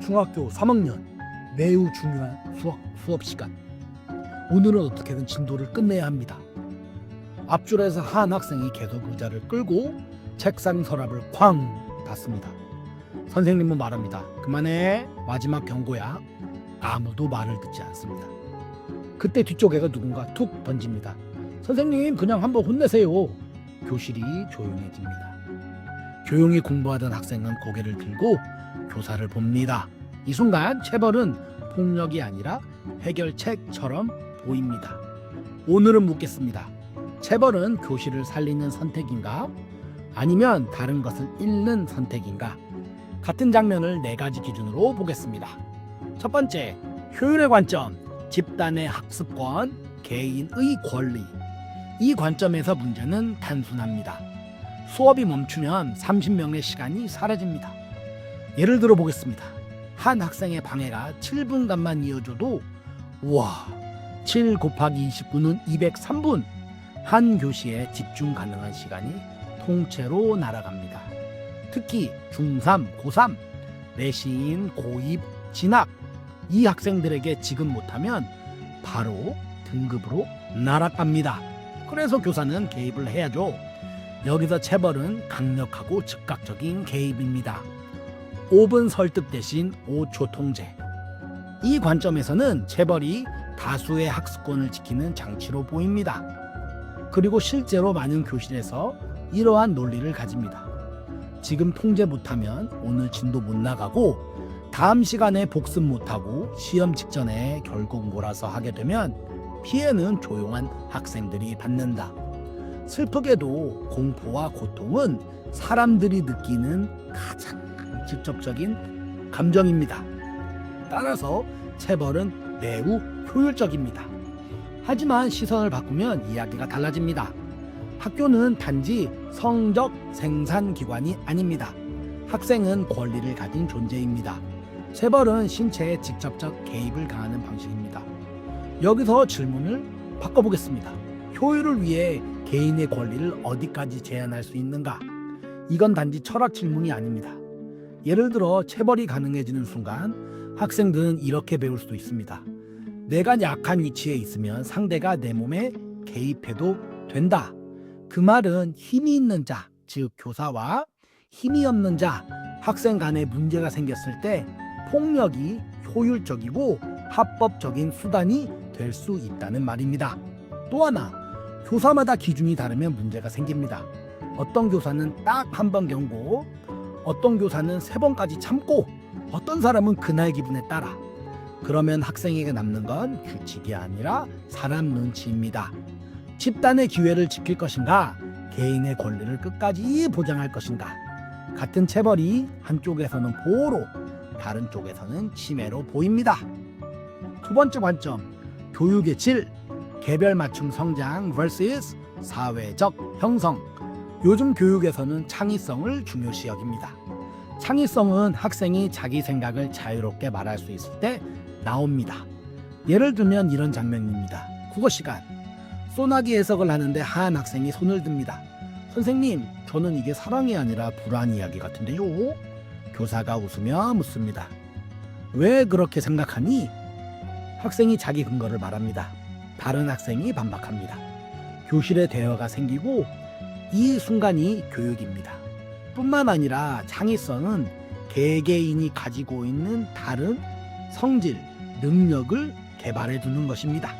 중학교 3학년 매우 중요한 수업 시간. 오늘은 어떻게든 진도를 끝내야 합니다. 앞줄에서 한 학생이 계속 의자를 끌고 책상 서랍을 쾅 닫습니다. 선생님은 말합니다. 그만해. 마지막 경고야. 아무도 말을 듣지 않습니다. 그때 뒤쪽에가 누군가 툭 던집니다. 선생님, 그냥 한번 혼내세요. 교실이 조용해집니다. 조용히 공부하던 학생은 고개를 들고 교사를 봅니다. 이 순간 체벌은 폭력이 아니라 해결책처럼 보입니다. 오늘은 묻겠습니다. 체벌은 교실을 살리는 선택인가? 아니면 다른 것을 잃는 선택인가? 같은 장면을 4가지 기준으로 보겠습니다. 첫 번째, 효율의 관점, 집단의 학습권, 개인의 권리. 이 관점에서 문제는 단순합니다. 수업이 멈추면 30명의 시간이 사라집니다. 예를 들어 보겠습니다. 한 학생의 방해가 7분간만 이어져도 우와, 7 곱하기 29는 203분. 한 교시에 집중 가능한 시간이 통째로 날아갑니다. 특히 중3, 고3, 내신, 고입, 진학 이 학생들에게 지금 못하면 바로 등급으로 날아갑니다. 그래서 교사는 개입을 해야죠. 여기서 체벌은 강력하고 즉각적인 개입입니다. 5분 설득 대신 5초 통제. 이 관점에서는 체벌이 다수의 학습권을 지키는 장치로 보입니다. 그리고 실제로 많은 교실에서 이러한 논리를 가집니다. 지금 통제 못하면 오늘 진도 못 나가고 다음 시간에 복습 못하고 시험 직전에 결국 몰아서 하게 되면 피해는 조용한 학생들이 받는다. 슬프게도 공포와 고통은 사람들이 느끼는 가장 직접적인 감정입니다. 따라서 체벌은 매우 효율적입니다. 하지만 시선을 바꾸면 이야기가 달라집니다. 학교는 단지 성적 생산기관이 아닙니다. 학생은 권리를 가진 존재입니다. 체벌은 신체에 직접적 개입을 가하는 방식입니다. 여기서 질문을 바꿔보겠습니다. 효율을 위해 개인의 권리를 어디까지 제한할 수 있는가? 이건 단지 철학 질문이 아닙니다. 예를 들어 체벌이 가능해지는 순간 학생들은 이렇게 배울 수도 있습니다. 내가 약한 위치에 있으면 상대가 내 몸에 개입해도 된다. 그 말은 힘이 있는 자, 즉 교사와 힘이 없는 자, 학생 간에 문제가 생겼을 때 폭력이 효율적이고 합법적인 수단이 될 수 있다는 말입니다. 또 하나, 교사마다 기준이 다르면 문제가 생깁니다. 어떤 교사는 딱 한 번 경고, 어떤 교사는 3번까지 참고, 어떤 사람은 그날 기분에 따라. 그러면 학생에게 남는 건 규칙이 아니라 사람 눈치입니다. 집단의 기회를 지킬 것인가, 개인의 권리를 끝까지 보장할 것인가. 같은 체벌이 한쪽에서는 보호로, 다른 쪽에서는 침해로 보입니다. 두 번째 관점, 교육의 질, 개별 맞춤 성장 vs 사회적 형성. 요즘 교육에서는 창의성을 중요시 여깁니다. 창의성은 학생이 자기 생각을 자유롭게 말할 수 있을 때 나옵니다. 예를 들면 이런 장면입니다. 국어 시간. 소나기 해석을 하는데 한 학생이 손을 듭니다. 선생님, 저는 이게 사랑이 아니라 불안 이야기 같은데요. 교사가 웃으며 묻습니다. 왜 그렇게 생각하니? 학생이 자기 근거를 말합니다. 다른 학생이 반박합니다. 교실에 대화가 생기고 이 순간이 교육입니다. 뿐만 아니라 창의성은 개개인이 가지고 있는 다른 성질, 능력을 개발해 두는 것입니다.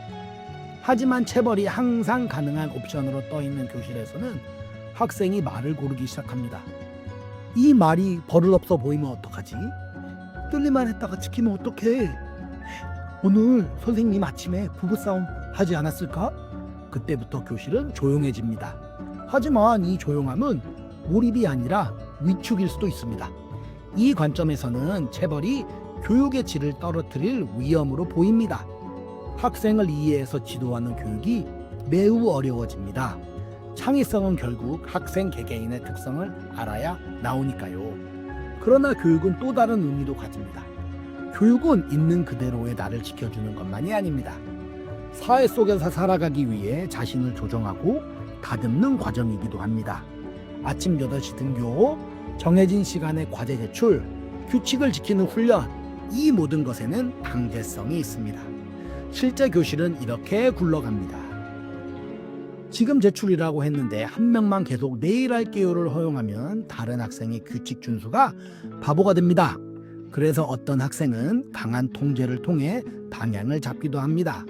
하지만 체벌이 항상 가능한 옵션으로 떠 있는 교실에서는 학생이 말을 고르기 시작합니다. 이 말이 버릇없어 보이면 어떡하지? 뜰리만 했다가 지키면 어떡해? 오늘 선생님 아침에 부부싸움 하지 않았을까? 그때부터 교실은 조용해집니다. 하지만 이 조용함은 몰입이 아니라 위축일 수도 있습니다. 이 관점에서는 체벌이 교육의 질을 떨어뜨릴 위험으로 보입니다. 학생을 이해해서 지도하는 교육이 매우 어려워집니다. 창의성은 결국 학생 개개인의 특성을 알아야 나오니까요. 그러나 교육은 또 다른 의미도 가집니다. 교육은 있는 그대로의 나를 지켜주는 것만이 아닙니다. 사회 속에서 살아가기 위해 자신을 조정하고 다듬는 과정이기도 합니다. 아침 8시 등교, 정해진 시간에 과제 제출, 규칙을 지키는 훈련, 이 모든 것에는 강제성이 있습니다. 실제 교실은 이렇게 굴러갑니다. 지금 제출이라고 했는데 한 명만 계속 내일 할게요를 허용하면 다른 학생의 규칙 준수가 바보가 됩니다. 그래서 어떤 학생은 강한 통제를 통해 방향을 잡기도 합니다.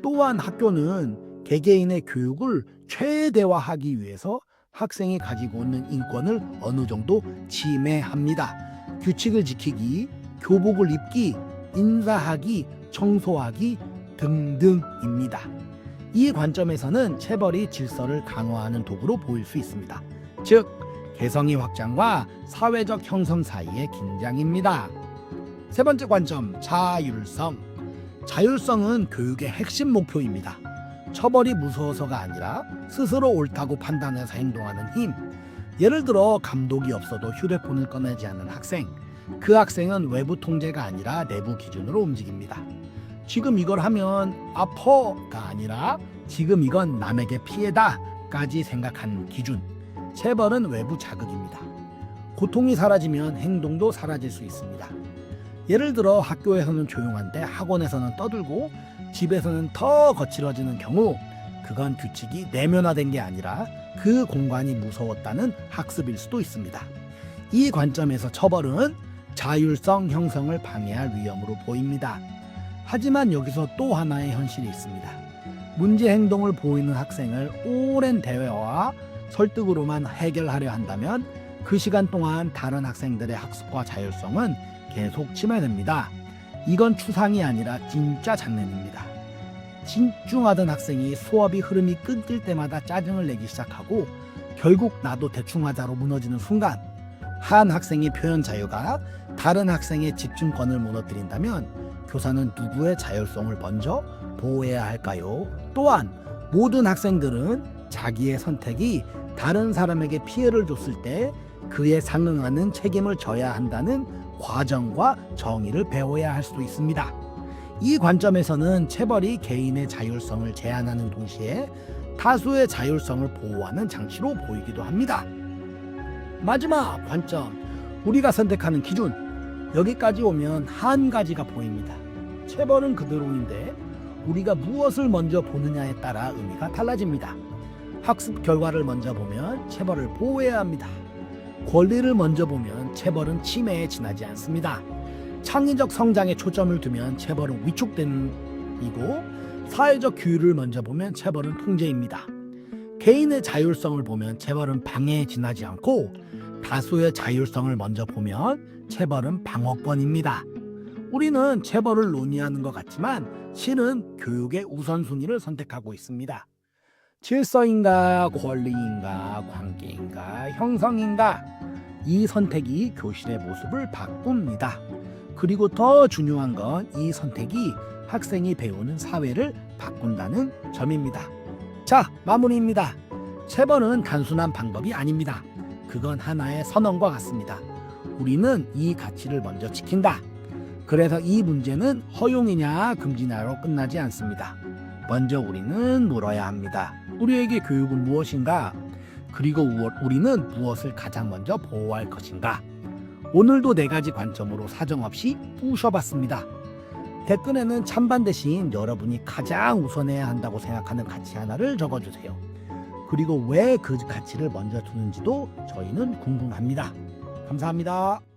또한 학교는 개개인의 교육을 최대화하기 위해서 학생이 가지고 있는 인권을 어느 정도 침해합니다. 규칙을 지키기, 교복을 입기, 인사하기, 청소하기 등등입니다. 이 관점에서는 체벌이 질서를 강화하는 도구로 보일 수 있습니다. 즉, 개성의 확장과 사회적 형성 사이의 긴장입니다. 세 번째 관점, 자율성. 자율성은 교육의 핵심 목표입니다. 처벌이 무서워서가 아니라 스스로 옳다고 판단해서 행동하는 힘. 예를 들어 감독이 없어도 휴대폰을 꺼내지 않는 학생. 그 학생은 외부 통제가 아니라 내부 기준으로 움직입니다. 지금 이걸 하면 아퍼가 아니라 지금 이건 남에게 피해다까지 생각하는 기준. 체벌은 외부 자극입니다. 고통이 사라지면 행동도 사라질 수 있습니다. 예를 들어 학교에서는 조용한데 학원에서는 떠들고 집에서는 더 거칠어지는 경우, 그건 규칙이 내면화된 게 아니라 그 공간이 무서웠다는 학습일 수도 있습니다. 이 관점에서 처벌은 자율성 형성을 방해할 위험으로 보입니다. 하지만 여기서 또 하나의 현실이 있습니다. 문제 행동을 보이는 학생을 오랜 대화와 설득으로만 해결하려 한다면 그 시간 동안 다른 학생들의 학습과 자율성은 계속 침해됩니다. 이건 추상이 아니라 진짜 장난입니다. 집중하던 학생이 수업이 흐름이 끊길 때마다 짜증을 내기 시작하고 결국 나도 대충 하자로 무너지는 순간, 한 학생의 표현 자유가 다른 학생의 집중권을 무너뜨린다면 교사는 누구의 자율성을 먼저 보호해야 할까요? 또한 모든 학생들은 자기의 선택이 다른 사람에게 피해를 줬을 때 그에 상응하는 책임을 져야 한다는 과정과 정의를 배워야 할 수도 있습니다. 이 관점에서는 체벌이 개인의 자율성을 제한하는 동시에 다수의 자율성을 보호하는 장치로 보이기도 합니다. 마지막 관점, 우리가 선택하는 기준. 여기까지 오면 한 가지가 보입니다. 체벌은 그대로인데 우리가 무엇을 먼저 보느냐에 따라 의미가 달라집니다. 학습 결과를 먼저 보면 체벌을 보호해야 합니다. 권리를 먼저 보면 체벌은 침해에 지나지 않습니다. 창의적 성장에 초점을 두면 체벌은 위축됨이고, 사회적 규율을 먼저 보면 체벌은 통제입니다. 개인의 자율성을 보면 체벌은 방해에 지나지 않고, 다수의 자율성을 먼저 보면 체벌은 방어권입니다. 우리는 체벌을 논의하는 것 같지만 실은 교육의 우선순위를 선택하고 있습니다. 질서인가, 권리인가, 관계인가, 형성인가, 이 선택이 교실의 모습을 바꿉니다. 그리고 더 중요한 건 이 선택이 학생이 배우는 사회를 바꾼다는 점입니다. 자, 마무리입니다. 체벌은 단순한 방법이 아닙니다. 그건 하나의 선언과 같습니다. 우리는 이 가치를 먼저 지킨다. 그래서 이 문제는 허용이냐 금지냐로 끝나지 않습니다. 먼저 우리는 물어야 합니다. 우리에게 교육은 무엇인가? 그리고 우리는 무엇을 가장 먼저 보호할 것인가? 오늘도 4가지 관점으로 사정없이 부셔봤습니다. 댓글에는 찬반 대신 여러분이 가장 우선해야 한다고 생각하는 가치 하나를 적어주세요. 그리고 왜 그 가치를 먼저 두는지도 저희는 궁금합니다. 감사합니다.